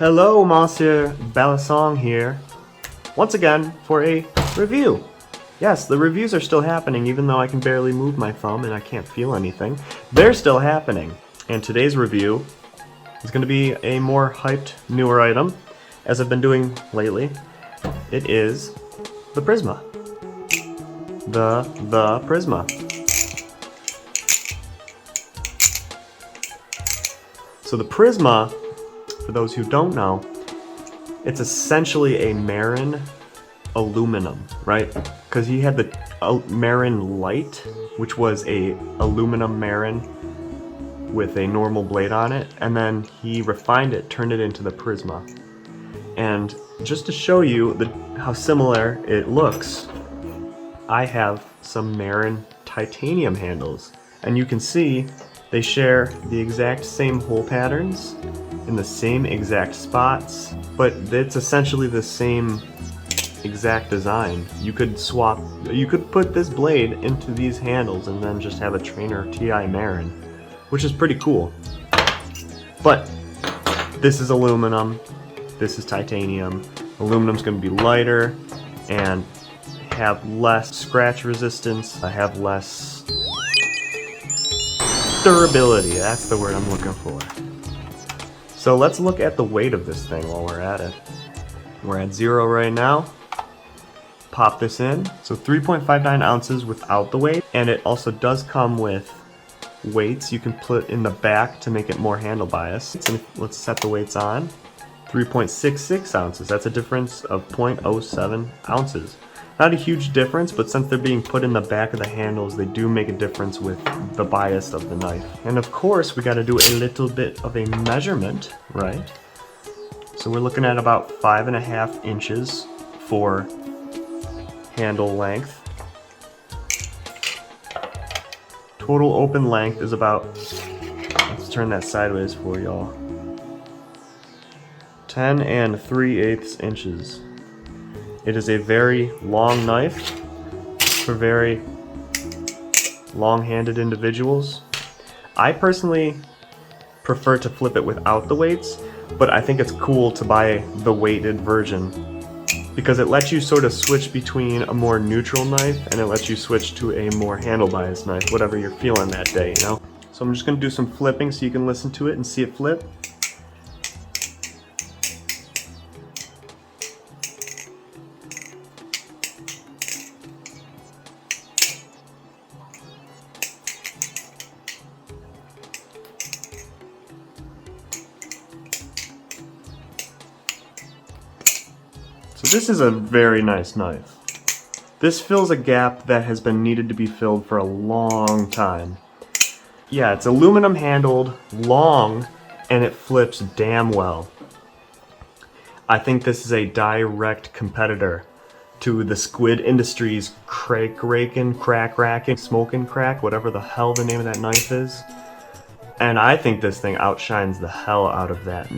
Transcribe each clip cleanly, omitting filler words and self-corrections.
Hello, Monsieur Balisong here, once again for a review. Yes, the reviews are still happening even though I can barely move my thumb and I can't feel anything. They're still happening. And today's review is going to be a more hyped, newer item, as I've been doing lately. It is the Prysma. The Prysma. So the Prysma, for those who don't know, it's essentially a Marin aluminum, right? Because he had the Marin Light, which was a aluminum Marin with a normal blade on it, and then he refined it, turned it into the Prysma. And just to show you how similar it looks, I have some Marin titanium handles, and you can see they share the exact same hole patterns in the same exact spots, but it's essentially the same exact design. You could put this blade into these handles and then just have a Trainer TI Marin, which is pretty cool. But this is aluminum, this is titanium. Aluminum's going to be lighter and have less scratch resistance. I have less durability, that's the word I'm looking for. So let's look at the weight of this thing while we're at it. We're at 0 right now. Pop this in. So 3.59 ounces without the weight, and it also does come with weights you can put in the back to make it more handle biased. So let's set the weights on. 3.66 ounces, that's a difference of 0.07 ounces. Not a huge difference, but since they're being put in the back of the handles, they do make a difference with the bias of the knife. And of course, we got to do a little bit of a measurement, right? So we're looking at about 5.5 inches for handle length. Total open length is about, let's turn that sideways for y'all, 10 3/8 inches. It is a very long knife for very long-handed individuals. I personally prefer to flip it without the weights, but I think it's cool to buy the weighted version because it lets you sort of switch between a more neutral knife and it lets you switch to a more handle-biased knife, whatever you're feeling that day, you know? So I'm just going to do some flipping so you can listen to it and see it flip. So this is a very nice knife. This fills a gap that has been needed to be filled for a long time. Yeah, it's aluminum handled, long, and it flips damn well. I think this is a direct competitor to the Squid Industries Raken, Smoking Krak, whatever the hell the name of that knife is. And I think this thing outshines the hell out of that.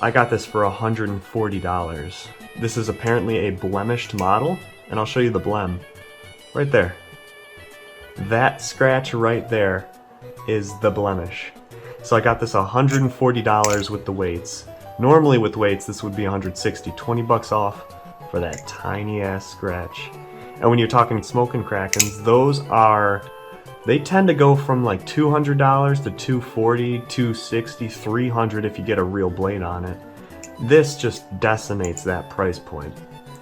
I got this for $140. This is apparently a blemished model, and I'll show you the blem. Right there. That scratch right there is the blemish. So I got this $140 with the weights. Normally with weights this would be $160, 20 bucks off for that tiny ass scratch. And when you're talking smoking Krakens, they tend to go from like $200 to $240, $260, $300 if you get a real blade on it. This just decimates that price point.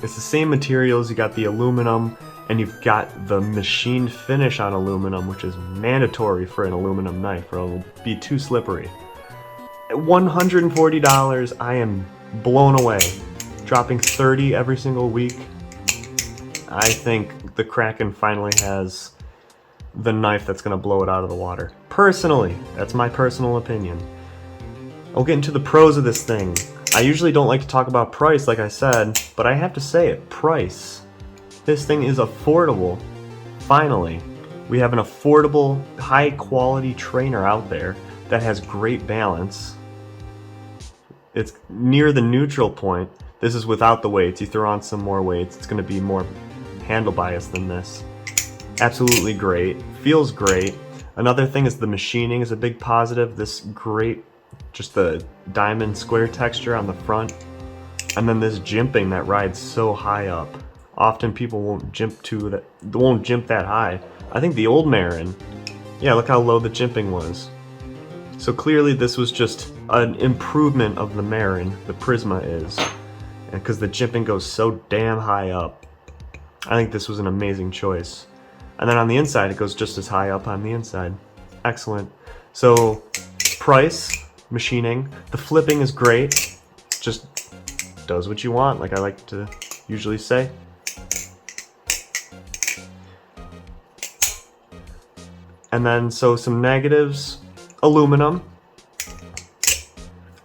It's the same materials, you got the aluminum, and you've got the machine finish on aluminum, which is mandatory for an aluminum knife or it'll be too slippery. At $140, I am blown away. Dropping 30 every single week. I think the Kraken finally has the knife that's gonna blow it out of the water. Personally, that's my personal opinion. I'll get into the pros of this thing. I usually don't like to talk about price, like I said, but I have to say it, price. This thing is affordable. Finally, we have an affordable, high-quality trainer out there that has great balance. It's near the neutral point. This is without the weights. You throw on some more weights, it's going to be more handle biased than this. Absolutely great. Feels great. Another thing is the machining is a big positive. This great just the diamond square texture on the front, and then this jimping that rides so high up. Often people won't jimp that high. I think the old Marin, yeah, look how low the jimping was. So clearly this was just an improvement of the Marin, the Prysma is, because the jimping goes so damn high up. I think this was an amazing choice. And then on the inside, it goes just as high up on the inside. Excellent. So, price, machining. The flipping is great. Just does what you want, like I like to usually say. And then, so some negatives. Aluminum.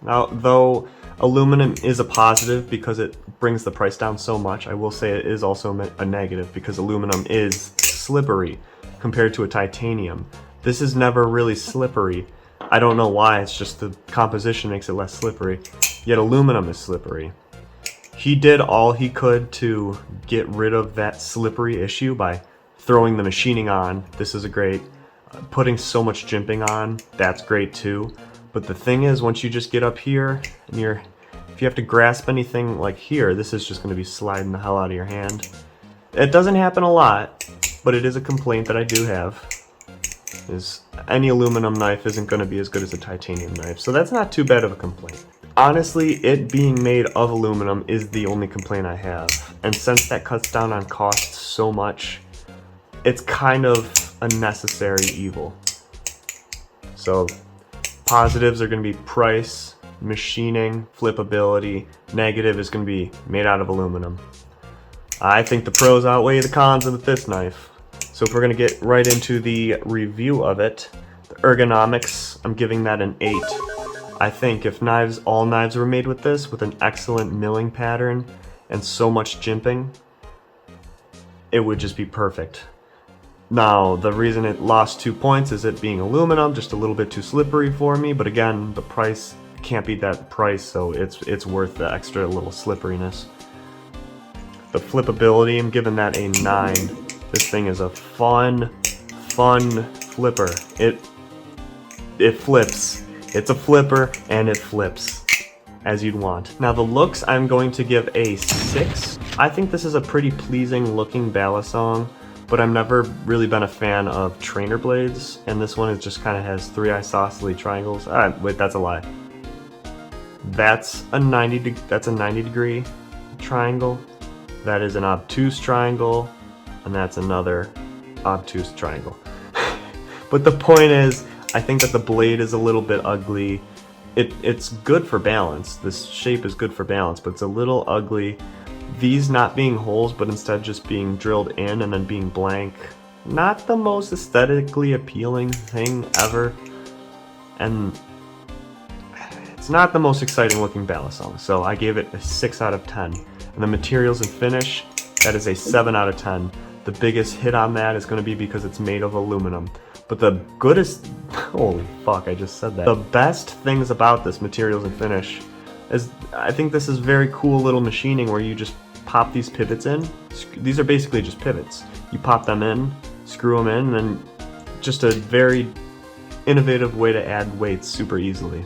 Now, though aluminum is a positive because it brings the price down so much, I will say it is also a negative because aluminum is slippery compared to a titanium. This is never really slippery. I don't know why, it's just the composition makes it less slippery. Yet aluminum is slippery. He did all he could to get rid of that slippery issue by throwing the machining on. This is a great. Putting so much jimping on, that's great too. But the thing is, once you just get up here, and if you have to grasp anything like here, this is just going to be sliding the hell out of your hand. It doesn't happen a lot, but it is a complaint that I do have. Is any aluminum knife isn't going to be as good as a titanium knife, so that's not too bad of a complaint. Honestly, it being made of aluminum is the only complaint I have, and since that cuts down on costs so much, it's kind of a necessary evil. So positives are going to be price, machining, flippability. Negative is going to be made out of aluminum. I think the pros outweigh the cons with this knife. So if we're going to get right into the review of it, the ergonomics, I'm giving that an 8. I think if all knives were made with this, with an excellent milling pattern and so much jimping, it would just be perfect. Now, the reason it lost 2 points is it being aluminum, just a little bit too slippery for me, but again, the price can't beat that price, so it's worth the extra little slipperiness. The flippability, I'm giving that a 9. This thing is a fun flipper. It flips. It's a flipper, and it flips, as you'd want. Now the looks, I'm going to give a 6. I think this is a pretty pleasing looking Balisong, but I've never really been a fan of trainer blades, and this one just kind of has 3 isosceles triangles. Wait, that's a lie. That's a 90 degree triangle. That is an obtuse triangle, and that's another obtuse triangle. But the point is, I think that the blade is a little bit ugly. It's good for balance. This shape is good for balance, but it's a little ugly. These not being holes, but instead just being drilled in and then being blank. Not the most aesthetically appealing thing ever. And it's not the most exciting looking Balisong, so I gave it a 6 out of 10. And the materials and finish, that is a 7 out of 10. The biggest hit on that is going to be because it's made of aluminum. But the goodest, holy fuck, I just said that. The best things about this materials and finish is, I think this is very cool little machining where you just pop these pivots in. These are basically just pivots. You pop them in, screw them in, and then just a very innovative way to add weights super easily.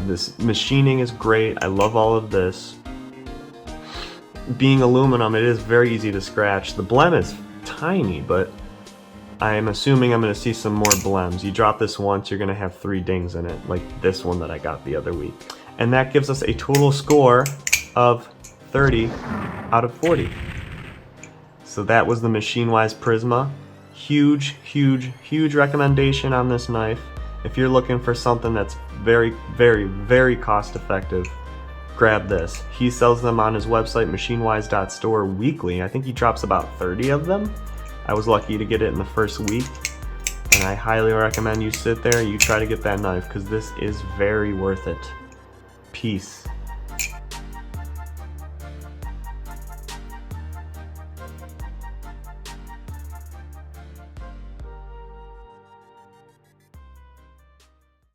This machining is great. I love all of this. Being aluminum, it is very easy to scratch. The blem is tiny, but I'm assuming I'm going to see some more blems. You drop this once, you're going to have 3 dings in it, like this one that I got the other week. And that gives us a total score of 30 out of 40. So that was the MachineWise PRYSMA. Huge recommendation on this knife. If you're looking for something that's very cost effective, grab this. He sells them on his website, machinewise.store, weekly. I think he drops about 30 of them. I was lucky to get it in the first week, and I highly recommend you sit there, you try to get that knife, because this is very worth it. Peace.